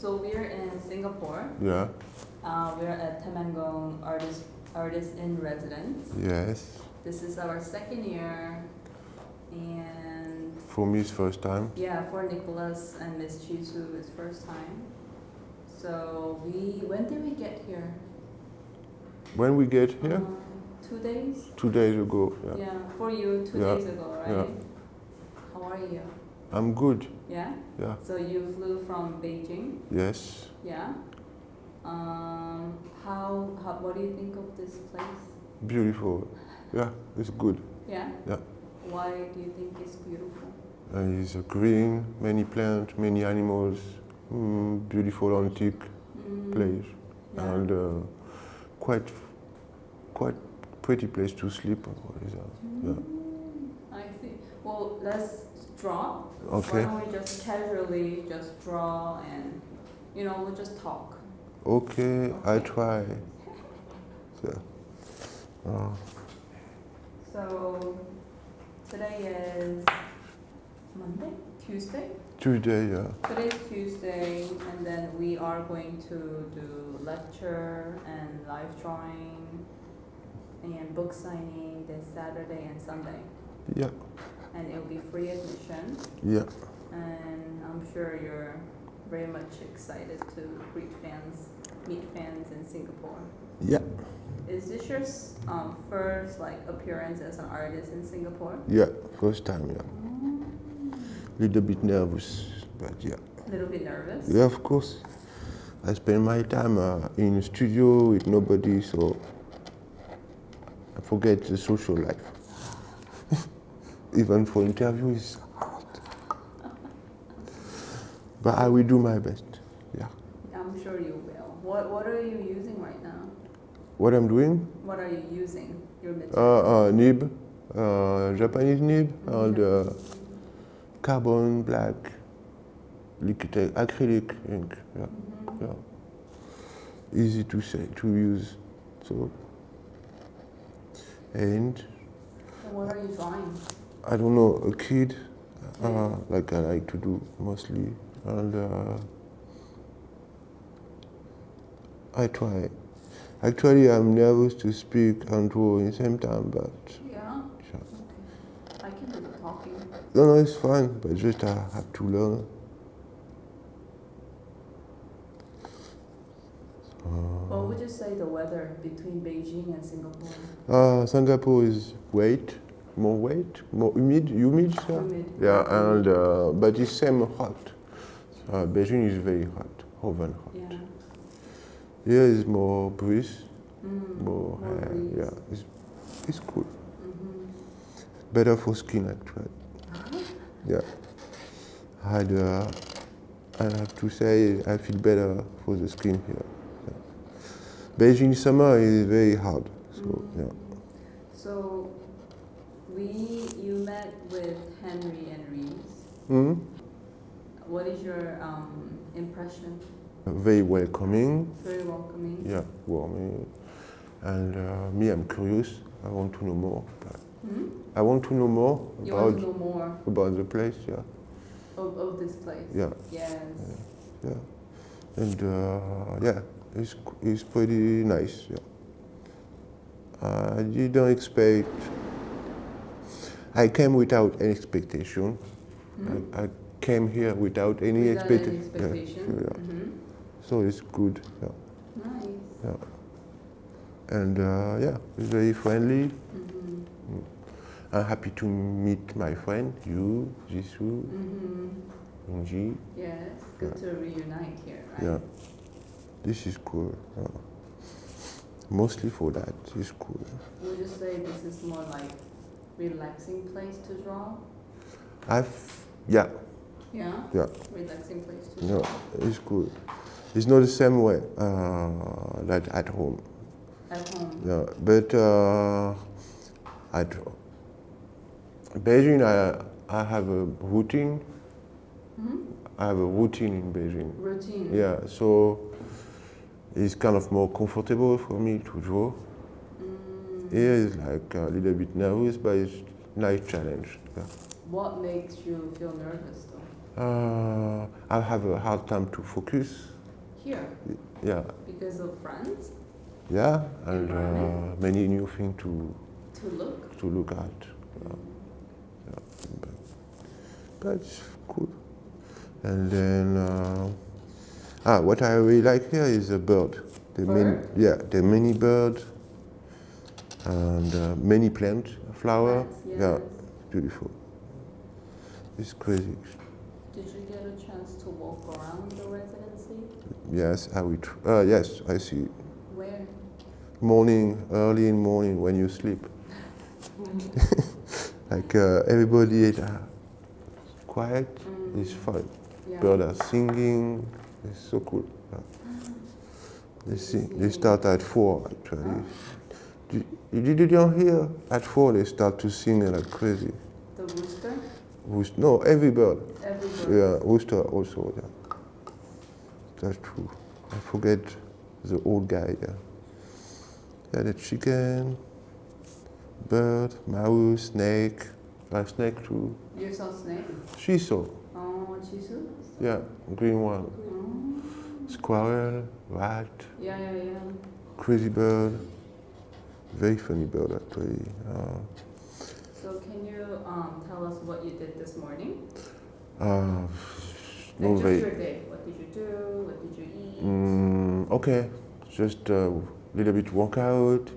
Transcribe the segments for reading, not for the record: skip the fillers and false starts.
So we're in Singapore. Yeah. We're at Temenggong Artist in Residence. Yes. This is our second year, and For me, it's first time. yeah, for Nicolas and Miss Chisu, it's first time. So when did we get here? When we get here? 2 days. 2 days ago. Yeah. Yeah, for you 2 Yeah. days ago, right? Yeah. How are you? I'm good. Yeah. Yeah. So you flew from Beijing. Yes. Yeah. What do you think of this place? Beautiful. Yeah, it's good. Yeah. Yeah. Why do you think it's beautiful? It's green, many plants, many animals, beautiful antique place, Yeah. and quite pretty place to sleep. Yeah. I see. Well, let's draw. Okay. Why don't we just casually just draw and we'll just talk. Okay, I try. So today is Monday? Tuesday? Tuesday, yeah. Today's Tuesday, and then we are going to do lecture and live drawing and book signing this Saturday and Sunday. Yeah. And it'll be free admission. Yeah. And I'm sure you're very much excited to meet fans in Singapore. Yeah. Is this your first appearance as an artist in Singapore? Yeah, first time, yeah. Little bit nervous, but yeah. A little bit nervous? Yeah, of course. I spend my time in the studio with nobody, so I forget the social life. Even for interview is hard. But I will do my best, yeah. I'm sure you will. What are you using right now? What I'm doing? What are you using? Your material? Nib, Japanese nib, and carbon black, liquid acrylic ink. Yeah, yeah. Easy to use. So, and what are you drawing? I don't know, a kid, like I like to do mostly, and I try. Actually, I'm nervous to speak and draw in the same time, but Yeah? yeah. Okay. I can do the talking. No, it's fine, but just I have to learn. What would you say the weather between Beijing and Singapore? Singapore is more humid, sir? Humid. Yeah, and but it's same hot. Beijing is very hot, oven hot. Yeah. Here is more breeze, More breeze. yeah, it's cool. Better for skin actually. Yeah, I have to say I feel better for the skin here. Yeah. Beijing summer is very hard, so yeah. So you met with Henry and Reese. Mm-hmm. What is your impression? Very welcoming. Very welcoming. Yeah, warming. And me, I'm curious. I want to know more. I want to know more You want to know more about the place. Yeah. of this place? Yeah. Yes. Yeah. And yeah, it's pretty nice. Yeah. I didn't expect. I came without any expectation. I came here without any expectation. Yeah. So it's good. Yeah. Nice. Yeah. And yeah, it's very friendly. I'm happy to meet my friend, you, Jisoo, Inji. Yes, good to reunite here, right? Yeah, this is cool. Mostly for that, it's cool. Would you say this is more like relaxing place to draw? Yeah. Yeah? Yeah. Relaxing place to draw? No, it's good. It's not the same way like at home. At home? Yeah, but at Beijing, I have a routine. I have a routine in Beijing. Routine? Yeah, so it's kind of more comfortable for me to draw. Here is like a little bit nervous, but it's a nice challenge. Yeah. What makes you feel nervous though? I have a hard time to focus. Here, Yeah, because of friends, yeah, and Environment? many new things to to look. at. But it's cool. And then, what I really like here is a bird. The many birds and many plants, flower. Plants, yes. Yeah, beautiful. It's crazy. Did you get a chance to walk around the residency? Yes, yes, I see. Where? Early in morning when you sleep. Like everybody is quiet. It's fun. Yeah. Birds are singing. It's so cool. Yeah. They sing. They start at 4 actually. Did you hear? At 4 they start to sing like crazy. The rooster? No, every bird. Every bird. Yeah, rooster also. Yeah. That's true. I forget the old guy. Yeah. Yeah, the chicken, bird, mouse, snake. Snake too. You saw snake? She saw. Oh, chisu? Yeah, green one. Oh. Squirrel, rat, Yeah. crazy bird. Very funny bird actually. So can you tell us what you did this morning? No, Like very. just your day. What did you do? What did you eat? Okay, just a little bit walk around,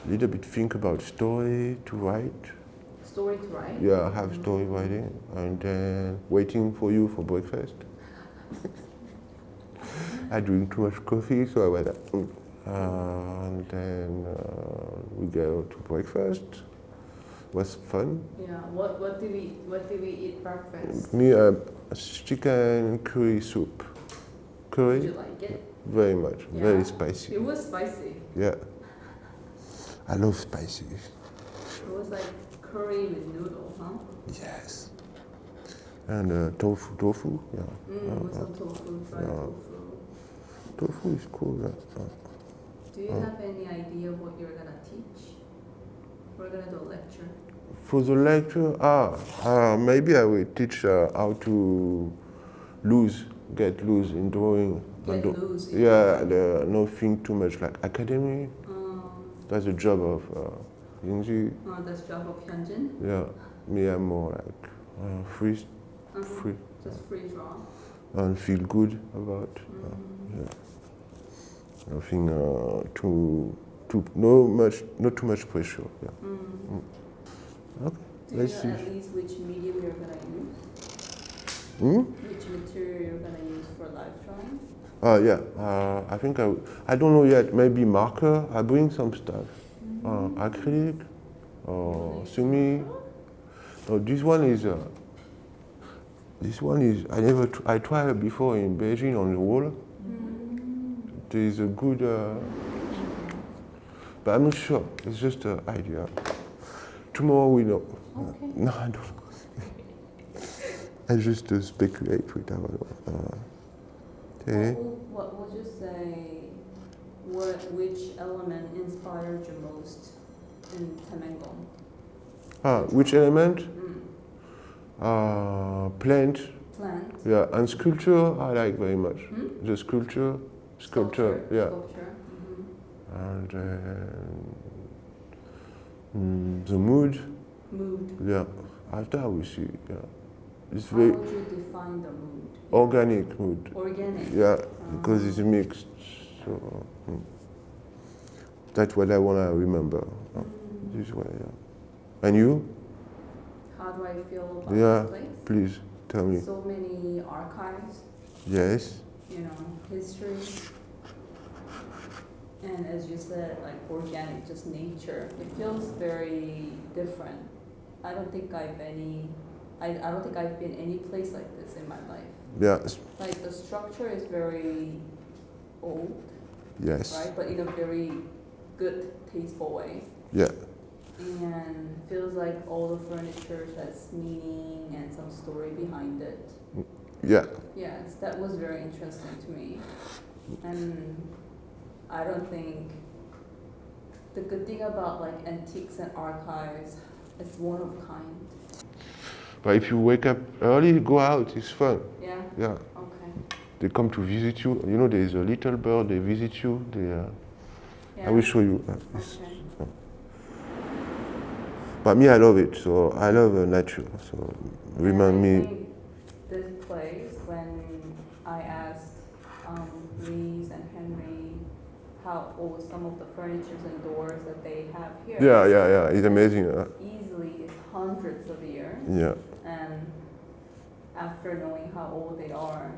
little bit think about story to write. Story to write? Yeah, I have story writing, and then waiting for you for breakfast. I drink too much coffee, so I went up. And then we go to breakfast. Was fun. Yeah. What did we eat breakfast? Me, chicken curry soup. Curry. Did you like it? Very much. Yeah. Very spicy. It was spicy. Yeah. I love spicy. It was like curry with noodle, huh? Yes. And tofu. Yeah. With some tofu, fried tofu. Tofu is cool. Yeah. Do you have any idea what you're gonna teach? We're gonna do a lecture. For the lecture, maybe I will teach how to get loose in drawing. Get loose. Yeah, no think too much like academy. That's the job of Yingji. That's job of Hyunjin. Yeah, me I'm more like free, Just free draw. and feel good about. Yeah. Nothing not too much pressure. Yeah. Okay. Do Let's you see. know at least which medium you're gonna use? Which material you're gonna use for live drawing? Yeah. I think I don't know yet. Maybe marker. I bring some stuff. Acrylic or sumi. No, this one is. I tried before in Beijing on the wall. There is a good, but I'm not sure. It's just an idea. Tomorrow we know. Okay. No, I don't know. I just speculate with that. Okay. What would you say? Which element inspired you most in Temenggong? Which element? Plant. Plant. Yeah, and sculpture I like very much. The sculpture. Yeah. Sculpture. And the mood. Yeah. After we see. Yeah. It's How very would you define the mood? organic mood. Organic. Yeah, because it's mixed. So that's what I wanna remember. This way. Yeah. And you? How do I feel about Yeah. this place? Please tell me. So many archives. Yes. History. And as you said, like organic, just nature. It feels very different. I don't think I've been any place like this in my life. Yes. Like the structure is very old, Yes. right? But in a very good, tasteful way. Yeah. And feels like all the furniture has meaning and some story behind it. Yeah. Yes, that was very interesting to me. And I don't think the good thing about like antiques and archives, it's one of a kind. But if you wake up early, go out, it's fun. Yeah. Yeah. Okay. They come to visit you. You know, there is a little bird, they visit you. Yeah. I will show you. It's- Okay. But me, I love it. So I love nature. So remind I me. think this place, when I asked Lise and Henry how old some of the furnitures and doors that they have here. Yeah. It's amazing. Easily is hundreds of years. Yeah. And after knowing how old they are,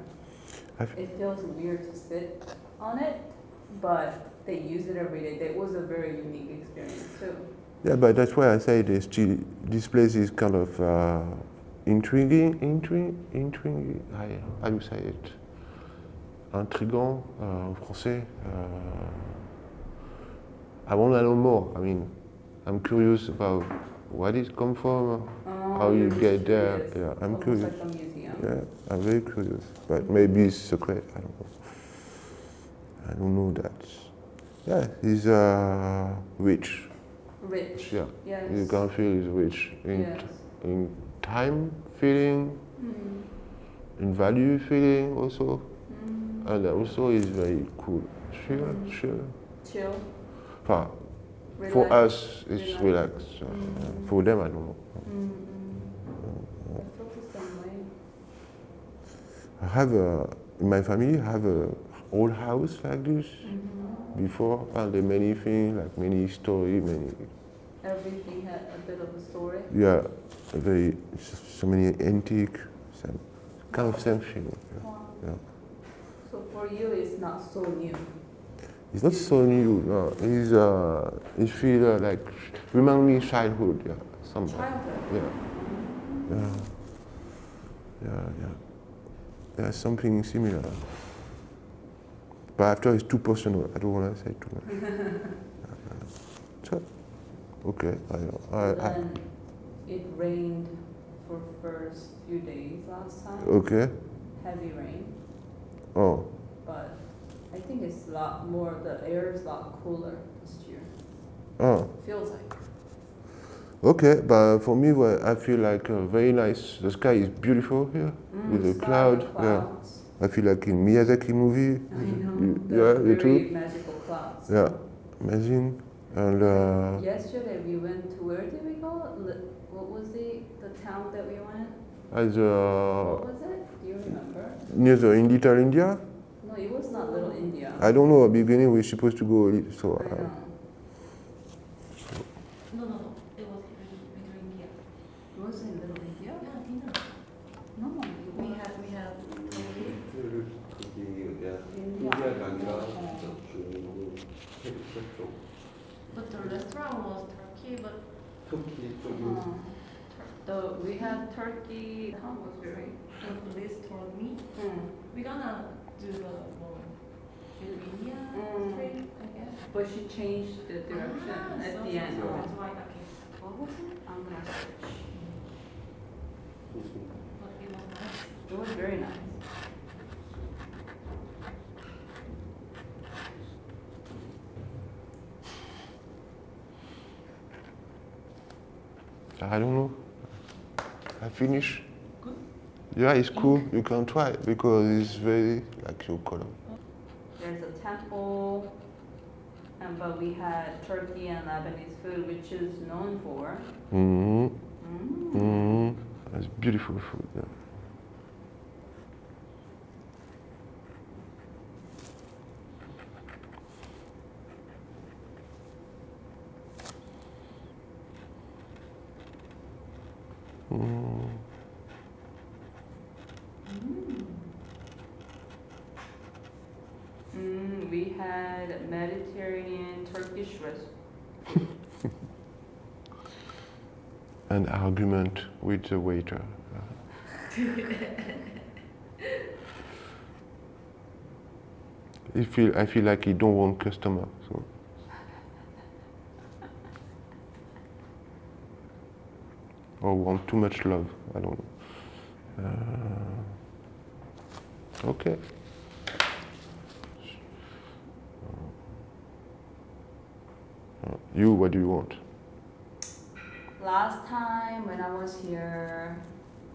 I've- it feels weird to sit on it, but they use it every day. That was a very unique experience too. Yeah, but that's why I say this place is kind of intriguing. How do you say it? Intriguant en français. I want to know more. I mean, I'm curious about where it come from, how you get there. Yeah, I'm Almost curious. like a museum. Yeah, I'm very curious. But maybe it's secret. I don't know. I don't know that. Yeah, he's rich. Rich. Yeah. Yes. You can feel he's rich Yes. in time feeling, Mm. in value feeling also, Mm. and also is very cool. Chill. Chill. For Relax. us, it's Relax. relaxed. For them, I don't know. I feel the same way. I have in my family, I have a old house like this before, and there many things, like many story, many. Everything had a bit of a story. Yeah, very so many antique, kind of same thing. Yeah. Wow. Yeah. So for you, it's not so new. It's not so new. No, it feel like remind me childhood. Yeah, somehow. Childhood. Yeah. There's something similar. But after it's too personal. I don't want to say too much. So, okay. Then it rained for first few days last time. Okay. Heavy rain, Oh. but I think it's a lot more. The air is a lot cooler this year. Oh. Feels like. Okay, but for me, well, I feel like very nice. The sky is beautiful here with the Sky, cloud. the clouds. I feel like in Miyazaki movie. I know. Yeah, The you very too? magical clouds. Yeah, amazing. And Yesterday we went to, where did we go? What was the town that we went? as What was it? Do you remember? near the in Little India. No, it was not Little India. I don't know. At the beginning, we're supposed to go. So I know. No. It was Little India. Was it Little India? Yeah, dinner. No, We had India. but the restaurant was Turkey, but We had turkey. The town was very. Liz told me we're gonna do the Little India trip, I guess. But she changed the direction at the end. So that's why, okay. What was it? I'm gonna search. But it was nice. It was very nice. I don't know. I finish. Good. Yeah, it's cool. You can try it because it's very like your color. There's a temple, but we had Turkey and Lebanese food, which is known for. It's beautiful food. Yeah. We had Mediterranean Turkish restaurant. An argument with the waiter. I feel like he don't want customer. So. Or want too much love. I don't know. Okay. You, what do you want? Last time when I was here,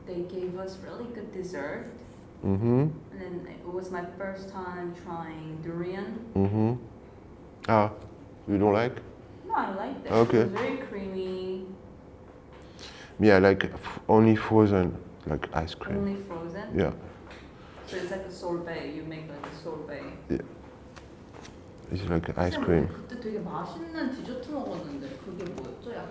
they gave us really good dessert. Mm-hmm. And then it was my first time trying durian. Mm-hmm. Ah, you don't like? No, I liked it. Okay. It was very creamy, Yeah, like only frozen, like ice cream. only frozen. Yeah, So it's like a sorbet. You make like a sorbet. it's like ice cream. 그때 되게 맛있는 디저트 먹었는데 그게 뭐였죠?